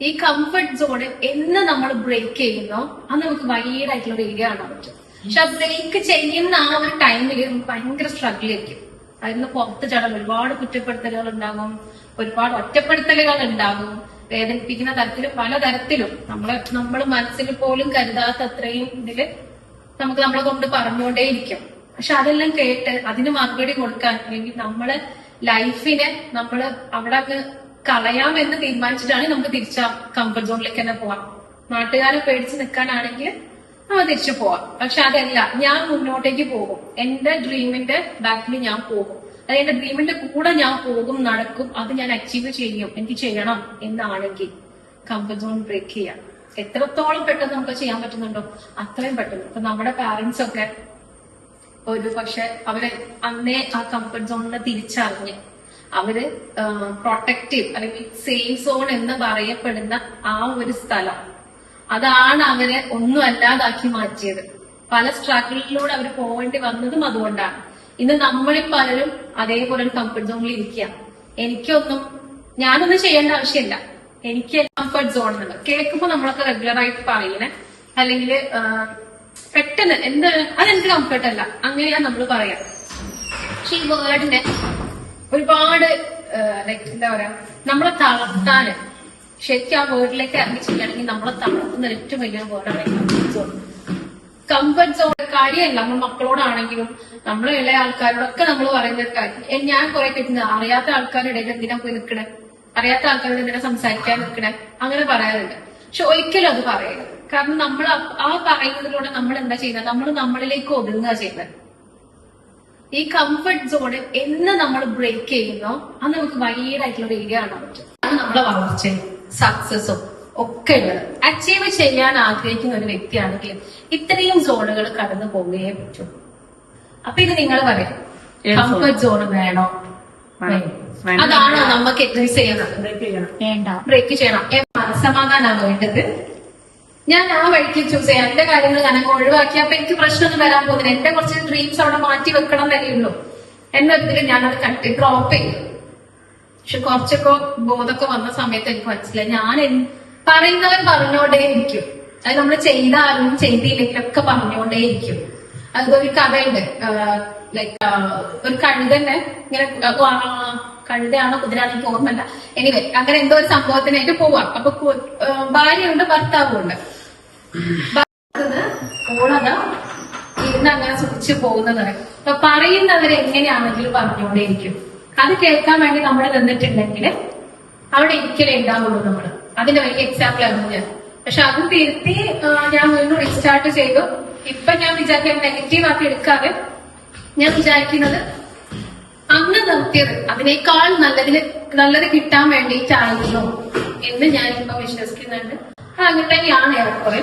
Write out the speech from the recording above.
ഈ comfort zone എന്ന് നമ്മൾ ബ്രേക്ക് ചെയ്യുന്നോ അത് നമുക്ക് വൈഡ് ആയിട്ടുള്ള ഒരു ഏരിയ കാണാൻ പറ്റും. പക്ഷെ ആ ബ്രേക്ക് ചെയ്യുന്ന ആ ഒരു ടൈമിൽ നമുക്ക് ഭയങ്കര സ്ട്രഗിൾ ആയിരിക്കും. അതിന് പുറത്ത് ചടൽ ഒരുപാട് കുറ്റപ്പെടുത്തലുകൾ ഉണ്ടാകും, ഒരുപാട് ഒറ്റപ്പെടുത്തലുകൾ ഉണ്ടാകും, വേദനിപ്പിക്കുന്ന തരത്തിൽ പലതരത്തിലും നമ്മൾ മനസ്സിൽ പോലും കരുതാത്ത അത്രയും ഇതില് നമുക്ക് നമ്മളെ കൊണ്ട് പറഞ്ഞുകൊണ്ടേയിരിക്കും. പക്ഷെ അതെല്ലാം കേട്ട് അതിന് മറുപടി കൊടുക്കാൻ അല്ലെങ്കിൽ നമ്മളെ ലൈഫിനെ നമ്മൾ അവിടെ അങ്ങ് കളയാമെന്ന് തീരുമാനിച്ചിട്ടാണ് നമുക്ക് തിരിച്ച കംഫർട്ട് സോണിലേക്ക് തന്നെ പോവാം. നാട്ടുകാരെ പേടിച്ച് നിൽക്കാനാണെങ്കിൽ നമ്മൾ തിരിച്ചു പോവാം. പക്ഷെ അതല്ല, ഞാൻ മുന്നോട്ടേക്ക് പോകും, എന്റെ ഡ്രീമിന്റെ ബാക്കിൽ ഞാൻ പോകും, അത് എന്റെ ഡ്രീമിന്റെ കൂടെ ഞാൻ പോകും, നടക്കും, അത് ഞാൻ അച്ചീവ് ചെയ്യും, എനിക്ക് ചെയ്യണം എന്നാണെങ്കിൽ കംഫർട്ട് സോൺ ബ്രേക്ക് ചെയ്യാം. എത്രത്തോളം പെട്ടെന്ന് നമുക്ക് ചെയ്യാൻ പറ്റുന്നുണ്ടോ അത്രയും പെട്ടെന്ന്. ഇപ്പൊ നമ്മുടെ പാരന്റ്സ് ഒക്കെ ഒരു പക്ഷെ അവര് അന്നേ ആ കംഫർട്ട് സോണിനെ തിരിച്ചറിഞ്ഞ് അവര് പ്രൊട്ടക്റ്റീവ് അല്ലെങ്കിൽ സേഫ് സോൺ എന്ന് പറയപ്പെടുന്ന ആ ഒരു സ്ഥലം അതാണ് അവരെ ഒന്നും അല്ലാതാക്കി മാറ്റിയത്. പല സ്ട്രഗിളിലൂടെ അവർ പോകേണ്ടി വന്നതും അതുകൊണ്ടാണ്. ഇന്ന് നമ്മളിൽ പലരും അതേപോലെ ഒരു കംഫർട്ട് സോണിൽ ഇരിക്കുക. ഞാനൊന്നും ചെയ്യേണ്ട ആവശ്യമില്ല, എനിക്ക് കംഫർട്ട് സോൺ എന്നുള്ളത് കേൾക്കുമ്പോൾ നമ്മളൊക്കെ റെഗുലർ ആയിട്ട് പറയുന്നത്, അല്ലെങ്കിൽ പെട്ടെന്ന് അതെനിക്ക് കംഫർട്ട് അല്ല അങ്ങനെയാണ് നമ്മൾ പറയാം. പക്ഷെ ഈ വേർഡിനെ ഒരുപാട് എന്താ പറയാ നമ്മളെ തളർത്താന് ശരിക്കും ആ വേർഡിലേക്ക് ഇറങ്ങി ചെയ്യുകയാണെങ്കിൽ നമ്മളെ തളർത്തുന്ന ഏറ്റവും വലിയ വേർഡാണ് കംഫർട്ട് സോൺ. കംഫർട്ട് സോൺ കാര്യമല്ല, നമ്മൾ മക്കളോടാണെങ്കിലും നമ്മളെ ഇളയ ആൾക്കാരോടൊക്കെ നമ്മൾ പറയുന്ന ഒരു കാര്യം. ഞാൻ കുറെ കേട്ടിട്ടുണ്ട്, അറിയാത്ത ആൾക്കാരുടെ ഇടയിൽ എന്തിനാ പോയി നിൽക്കണേ, അറിയാത്ത ആൾക്കാരോട് എന്തിനാ സംസാരിക്കാൻ നിൽക്കണേ, അങ്ങനെ പറയാറുണ്ട്. പക്ഷെ ഒരിക്കലും അത് പറയരുത്. കാരണം നമ്മൾ ആ പറയുന്നതിലൂടെ നമ്മൾ എന്താ ചെയ്യുന്നത്, നമ്മൾ നമ്മളിലേക്ക് ഒതുങ്ങുക ചെയ്യുന്നത്. ഈ കംഫർട്ട് സോൺ എന്ന് നമ്മൾ ബ്രേക്ക് ചെയ്യുന്നോ അത് നമുക്ക് വൈഡ് ആയിട്ടുള്ള ഒരു ഏരിയ കാണാൻ പറ്റും. അത് നമ്മളെ വളർച്ചയും സക്സസും ഒക്കെ ഉള്ളത്. അച്ചീവ് ചെയ്യാൻ ആഗ്രഹിക്കുന്ന ഒരു വ്യക്തിയാണെങ്കിൽ ഇത്രയും സോണുകൾ കടന്നു പോവുകയേ പറ്റൂ. അപ്പൊ ഇത് നിങ്ങൾ പറയാം, കംഫർട്ട് സോൺ വേണോ, അതാണോ നമുക്ക് എക്സൈസ് ചെയ്യണം, ബ്രേക്ക് ചെയ്യണം, മനസ്സമാധാനാണ് വേണ്ടത്. ഞാൻ ആ വഴിക്ക് ചൂസ് ചെയ്യാം, എന്റെ കാര്യങ്ങൾ ഞാൻ ഒഴിവാക്കി, അപ്പൊ എനിക്ക് പ്രശ്നമൊന്നും വരാൻ പോകുന്നില്ല, എന്റെ കുറച്ച് ഡ്രീംസ് അവിടെ മാറ്റി വെക്കണം തന്നെയുള്ളൂ എന്നൊരിക്കലും ഞാനത് കട്ടി ഡ്രോപ്പ് ചെയ്തു. പക്ഷെ കുറച്ചൊക്കെ ബോധമൊക്കെ വന്ന സമയത്ത് എനിക്ക് മനസ്സിലായി, ഞാൻ പറയുന്നവർ പറഞ്ഞോണ്ടേയിരിക്കും. അത് നമ്മൾ ചെയ്താലും ചെയ്തില്ലെങ്കിലൊക്കെ പറഞ്ഞുകൊണ്ടേയിരിക്കും. അതൊരു കഥയുണ്ട്, ലൈക്ക് ഒരു കഴുതന്നെ ഇങ്ങനെ കഴുതയാണോ കുതിരാണോ എനിക്ക് ഓർമ്മല്ല, എനിവേ അങ്ങനെ എന്തോ ഒരു സംഭവത്തിനായിട്ട് പോവാം. അപ്പൊ ഭാര്യയുണ്ട് ഭർത്താവുണ്ട്. ഓളതാ ഇരുന്ന് അങ്ങനെ സൂക്ഷിച്ചു പോകുന്നതാണ്. അപ്പൊ പറയുന്നവർ എങ്ങനെയാണെങ്കിലും പറഞ്ഞുകൊണ്ടേയിരിക്കും. അത് കേൾക്കാൻ വേണ്ടി നമ്മൾ നിന്നിട്ടുണ്ടെങ്കിൽ അവിടെ ഇരിക്കലേ ഉണ്ടാവുള്ളൂ നമ്മള്. അതിന്റെ വലിയ എക്സാമ്പിൾ ആയിരുന്നു ഞാൻ. പക്ഷെ അത് തിരുത്തി ഞാൻ വീണ്ടും റീസ്റ്റാർട്ട് ചെയ്തു. ഇപ്പൊ ഞാൻ വിചാരിക്കാൻ നെഗറ്റീവ് ആക്കി എടുക്കാതെ ഞാൻ വിചാരിക്കുന്നത് അന്ന് നിർത്തിയത് അതിനേക്കാൾ നല്ലത് കിട്ടാൻ വേണ്ടിയിട്ടായിരുന്നു എന്ന് ഞാനിപ്പോ വിശ്വസിക്കുന്നുണ്ട്. അങ്ങനെ തന്നെയാണ് ഏറെക്കുറെ.